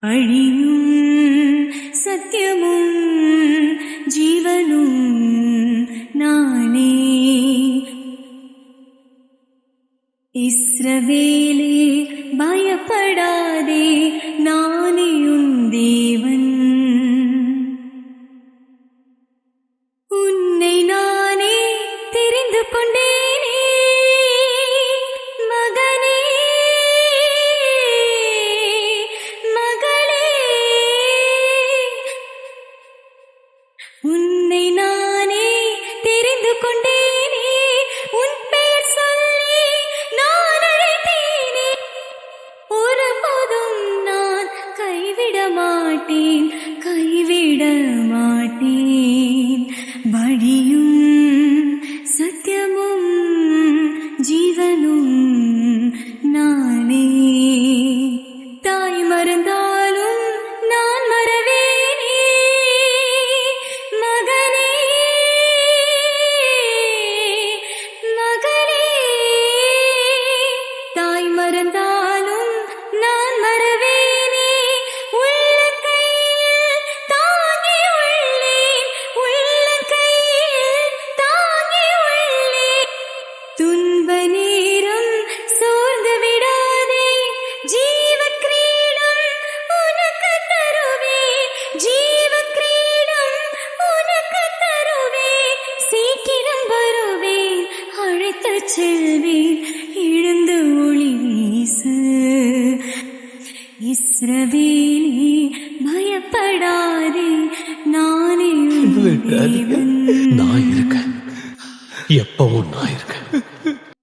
அழியும் சத்தியமும் ஜீவனும் நானே. இஸ்ரவேலே பயப்படாதே, நானே உன் தேவன். உன்னை நானே தெரிந்து கொண்டேனே மகனே, மகளே. உன்னை நானே தெரிந்து கொண்டேனே, உன் பெயர் சொல்லி நான் அழைத்தேனே. ஒருபோதும் நான் கைவிட மாட்டேன், கைவிட மாட்டேன். வழியும் சத்தியமும் ஜீவனும் நானே. தாய் மறந்தாலும் நான் மறவேனே மகனே, மகளே. தாய் மறந்தாலும் நான் மறவேனே. உள்ளங்கையில் தாங்கி உள்ளேன், உள்ளங்கையில் தாங்கி உள்ளேன். துன்ப நேரம் சோர்ந்து விடாதே, ஜீவ கிரீடம் உனக்கு தருவேன், ஜீவ கிரீடம் உனக்கு தருவேன். சீக்கிரம் வருவேன், அழைத்துச் செல்வேன், எழுந்து ஒளி வீசு. இஸ்ரவேலே பயப்படாதே, நானே உன் தேவன். நான் இருக்கேன், எப்பவும் நான் இருக்கேன்.